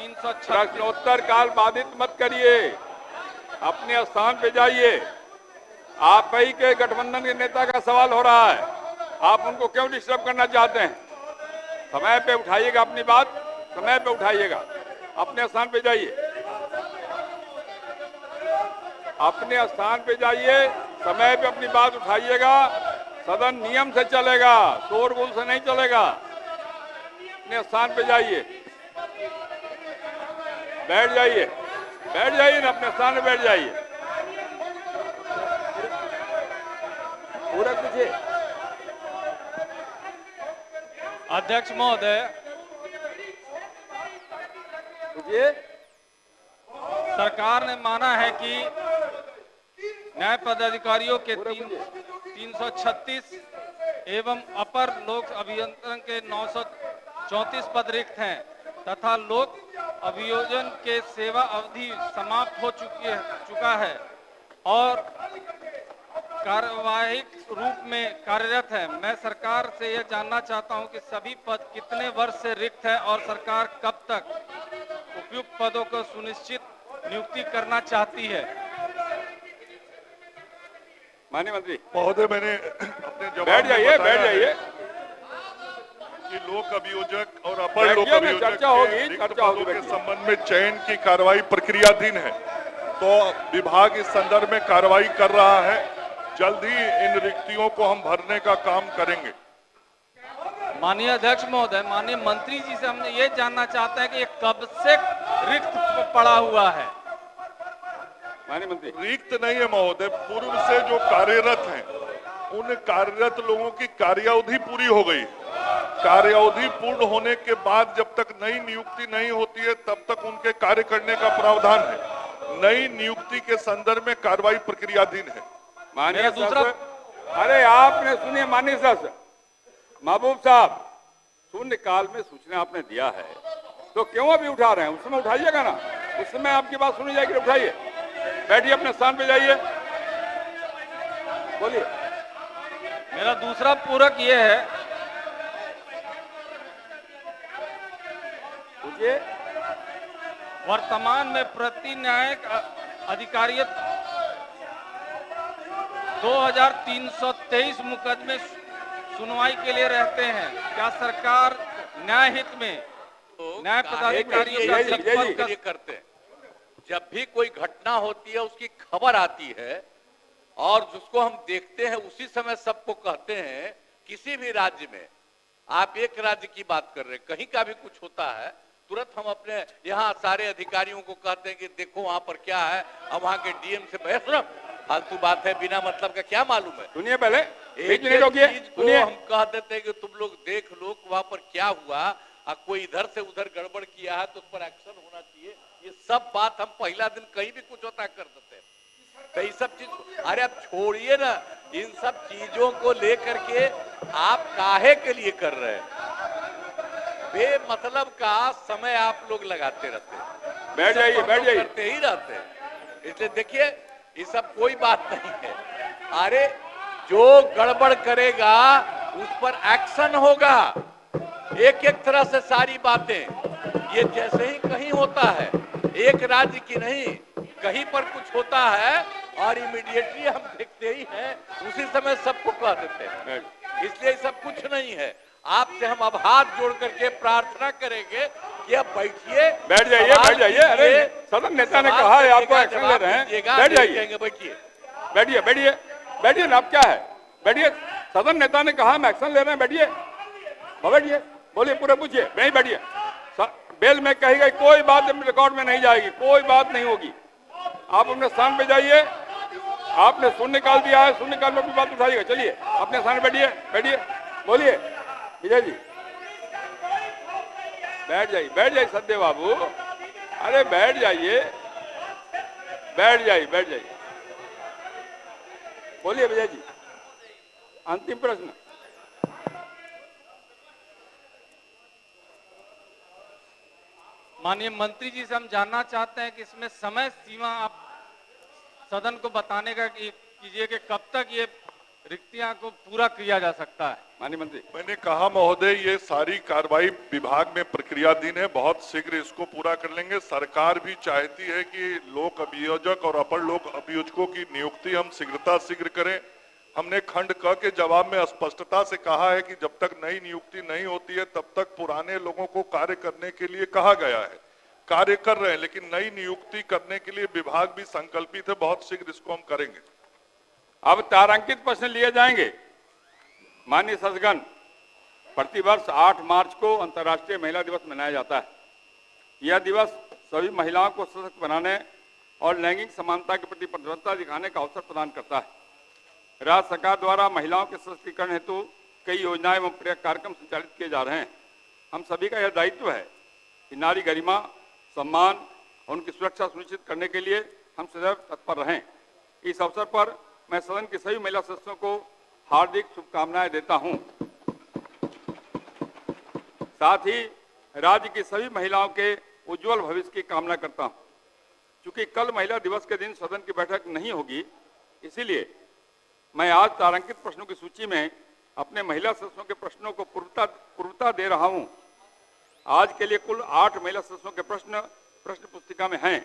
प्रश्नोत्तर काल बाधित मत करिए, अपने स्थान पे जाइए। आप ही के गठबंधन के नेता का सवाल हो रहा है, आप उनको क्यों डिस्टर्ब करना चाहते हैं? समय पे उठाइएगा अपनी बात, समय पे उठाइएगा, अपने स्थान पे जाइए, अपने स्थान पे जाइए, समय पे अपनी बात उठाइएगा। सदन नियम से चलेगा, शोरगुल से नहीं चलेगा। अपने स्थान पे जाइए, बैठ जाइए, बैठ जाइए ना, अपने स्थान पे बैठ जाइए। पूरा पूछिए। अध्यक्ष महोदय, पूछिए। सरकार ने माना है कि न्याय पदाधिकारियों के 336 एवं अपर लोक अभियंत्रण के 934 पद रिक्त हैं तथा लोक अभियोजन के सेवा अवधि समाप्त हो चुका है और कार्यवाहिक रूप में कार्यरत है। मैं सरकार से यह जानना चाहता हूं कि सभी पद कितने वर्ष से रिक्त हैं और सरकार कब तक उपयुक्त पदों को सुनिश्चित नियुक्ति करना चाहती है। माननीय मंत्री महोदय, मैंने अपने जवाब बैठ जाइए, बैठ जाइए कि लोक अभियोजक और अपर लोक अभियोजक चर्चा होगी, के रिक्त चर्चा होगी पदों के संबंध में चयन की कार्रवाई प्रक्रियाधीन है, तो विभाग इस संदर्भ में कार्रवाई कर रहा है। जल्द ही इन रिक्तियों को हम भरने का काम करेंगे। माननीय अध्यक्ष महोदय, माननीय मंत्री जी से हमने ये जानना चाहते हैं कि ये कब से रिक्त पड़ा हुआ है। माननीय मंत्री रिक्त नहीं है महोदय, पूर्व से जो कार्यरत हैं उन कार्यरत लोगों की कार्यावधि पूरी हो गई। कार्यावधि पूर्ण होने के बाद जब तक नई नियुक्ति नहीं होती है तब तक उनके कार्य करने का प्रावधान है। नई नियुक्ति के संदर्भ में कार्रवाई प्रक्रियाधीन है। माननीय दूसरा, अरे आपने सुनिए माननीय सदस्य महबूब साहब, शून्य काल में सूचना आपने दिया है तो क्यों अभी उठा रहे हैं? उस समय उठाइएगा ना, उस समय आपकी बात सुनी जाएगी, उठाइए, बैठिए, अपने स्थान पे जाइए, बोलिए। मेरा दूसरा पूरक ये है, पूछिए। वर्तमान में प्रति न्यायिक अधिकारी 2323 मुकदमे सुनवाई के लिए रहते हैं। क्या सरकार न्याय हित में न्याय पदाधिकारियों का ये करते हैं? जब भी कोई घटना होती है उसकी खबर आती है और जिसको हम देखते हैं उसी समय सबको कहते हैं। किसी भी राज्य में, आप एक राज्य की बात कर रहे हैं, कहीं का भी कुछ होता है तुरंत हम अपने यहाँ सारे अधिकारियों को कहते हैं कि देखो वहां पर क्या है, अब वहां के डीएम से बहस। फालतू बात है, बिना मतलब का क्या मालूम है। सुनिए, पहले एक चीज को हम कह देते हैं कि तुम लोग देख लो वहां पर क्या हुआ, कोई इधर से उधर गड़बड़ किया है तो उस पर एक्शन होना चाहिए। ये सब बात हम पहला दिन कहीं भी कुछ होता कर देते हैं। तो ये सब चीज, अरे आप छोड़िए ना, इन सब चीजों को लेकर के आप काहे के लिए कर रहे हैं? बेमतलब का समय आप लोग लगाते रहते हैं, बैठ जाइए, बैठ जाइए, करते ही रहते हैं। इसलिए देखिए, ये सब कोई बात नहीं है। अरे जो गड़बड़ करेगा उस पर एक्शन होगा। एक एक तरह से सारी बातें, ये जैसे ही कहीं होता है, एक राज्य की नहीं, कहीं पर कुछ होता है और इमीडिएटली हम देखते ही हैं, उसी समय सबको कह देते हैं। इसलिए सब कुछ नहीं है। आपसे हम अब हाथ जोड़ करके प्रार्थना करेंगे कि अब बैठिए, बैठ जाइए, बैठ जाइए। अरे सदन नेता ने कहा है आपको एक्शन ले रहे हैं, बैठ जाइए, बैठिए, बैठिए, बैठिए, बैठिए ना, अब क्या है, बैठिए। सदन नेता ने कहा हम एक्शन ले रहे हैं, बैठिए, बैठिए, बोलिए, पूरे पूछिए, नहीं बैठिए। बेल में कही गई कोई बात रिकॉर्ड में नहीं जाएगी, कोई बात नहीं होगी। आप अपने स्थान पे जाइए, आपने शून्य काल दिया है, शून्य काल में अपनी बात उठाइएगा। चलिए अपने स्थान पे बैठिए, बैठिए, बोलिए। विजय जी बैठ जाइए, बैठ जाइए सत्य बाबू, अरे बैठ जाइए, बैठ जाइए, बैठ जाइए, बोलिए विजय जी। अंतिम प्रश्न। माननीय मंत्री जी से हम जानना चाहते हैं कि इसमें समय सीमा आप सदन को बताने का कीजिए कि कब तक ये रिक्तियां को पूरा किया जा सकता है। माननीय मंत्री। मैंने कहा महोदय, ये सारी कार्रवाई विभाग में प्रक्रियाधीन है, बहुत शीघ्र इसको पूरा कर लेंगे। सरकार भी चाहती है कि लोक अभियोजक और अपर लोक अभियोजकों की नियुक्ति हम शीघ्र करें। हमने खंड क के जवाब में स्पष्टता से कहा है कि जब तक नई नियुक्ति नहीं होती है तब तक पुराने लोगों को कार्य करने के लिए कहा गया है। कार्य कर रहे हैं, लेकिन नई नियुक्ति करने के लिए विभाग भी संकल्पित है। बहुत शीघ्र इसको हम करेंगे। अब तारांकित प्रश्न लिए जाएंगे। माननीय सदस्यगण, प्रतिवर्ष 8 मार्च को अंतर्राष्ट्रीय महिला दिवस मनाया जाता है। यह दिवस सभी महिलाओं को सशक्त बनाने और लैंगिक समानता के प्रति प्रतिबद्धता दिखाने का अवसर प्रदान करता है। राज्य सरकार द्वारा महिलाओं के सशक्तिकरण हेतु कई योजनाएं एवं कार्यक्रम संचालित किए जा रहे हैं। हम सभी का यह दायित्व है कि नारी गरिमा, सम्मान और उनकी सुरक्षा सुनिश्चित करने के लिए हम सदैव तत्पर रहें। इस अवसर पर मैं सदन के सभी महिला सदस्यों को हार्दिक शुभकामनाएं देता हूं। साथ ही राज्य की सभी महिलाओं के उज्जवल भविष्य की कामना करता हूं। चूंकि कल महिला दिवस के दिन सदन की बैठक नहीं होगी, इसीलिए मैं आज तारांकित प्रश्नों की सूची में अपने महिला सदस्यों के प्रश्नों को पूर्वता दे रहा हूं। आज के लिए कुल 8 महिला सदस्यों के प्रश्न पुस्तिका में हैं।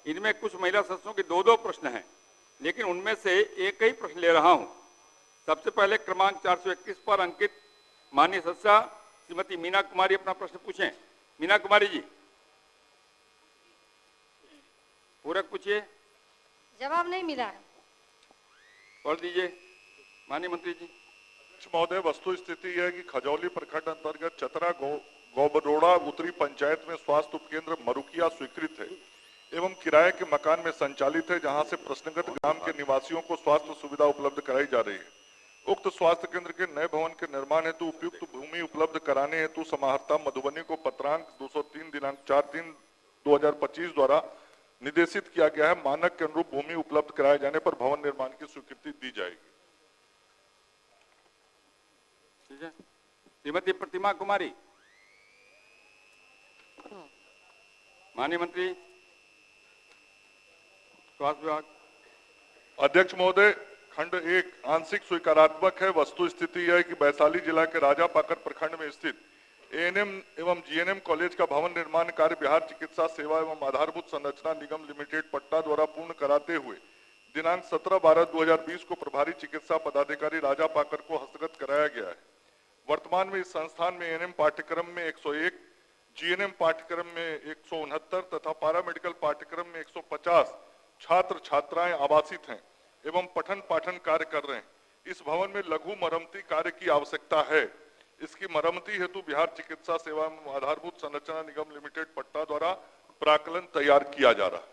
इनमें कुछ महिला सदस्यों के 2-2 प्रश्न हैं, लेकिन उनमें से एक ही प्रश्न ले रहा हूं। सबसे पहले क्रमांक 421 पर अंकित माननीय सदस्या श्रीमती मीना कुमारी अपना प्रश्न पूछें। मीना कुमारी जी, पूरक पूछिए। जवाब नहीं मिला है। पढ़ दीजिए माननीय मंत्री जी। महोदय, वस्तु स्थिति यह है कि खजौली प्रखंड अंतर्गत चतरा गौबरोड़ा उत्तरी पंचायत में स्वास्थ्य उपकेंद्र मरुकिया स्वीकृत है एवं किराए के मकान में संचालित है, जहां से प्रश्नगत ग्राम के निवासियों को स्वास्थ्य सुविधा उपलब्ध कराई जा रही है। उक्त स्वास्थ्य केंद्र के नए भवन के निर्माण हेतु उपयुक्त भूमि उपलब्ध कराने हेतु समाहर्ता मधुबनी को पत्रांक 203 दिनांक 4/3/2025 द्वारा निर्देशित किया गया है। मानक के अनुरूप भूमि उपलब्ध कराए जाने पर भवन निर्माण की स्वीकृति दी जाएगी। ठीक है। श्रीमती प्रतिमा कुमारी। माननीय मंत्री स्वास्थ्य विभाग। अध्यक्ष महोदय, खंड 1 आंशिक स्वीकारात्मक है। वस्तु स्थिति यह है कि वैशाली जिला के राजापाकर प्रखंड में स्थित एएनएम एवं जीएनएम कॉलेज का भवन निर्माण कार्य बिहार चिकित्सा सेवा एवं आधारभूत संरचना निगम लिमिटेड पट्टा द्वारा पूर्ण कराते हुए दिनांक 17/12/2020 को प्रभारी चिकित्सा पदाधिकारी राजापाकर को हस्तगत कराया गया है। वर्तमान में इस संस्थान में एएनएम पाठ्यक्रम में 101, जीएनएम पाठ्यक्रम में 169 तथा पैरामेडिकल पाठ्यक्रम में 150 छात्र छात्राएं आवासित हैं एवं पठन पाठन कार्य कर रहे हैं। इस भवन में लघु मरम्मती कार्य की आवश्यकता है। इसकी मरम्मती हेतु बिहार चिकित्सा सेवा एवं आधारभूत संरचना निगम लिमिटेड पट्टा द्वारा प्राक्कलन तैयार किया जा रहा है।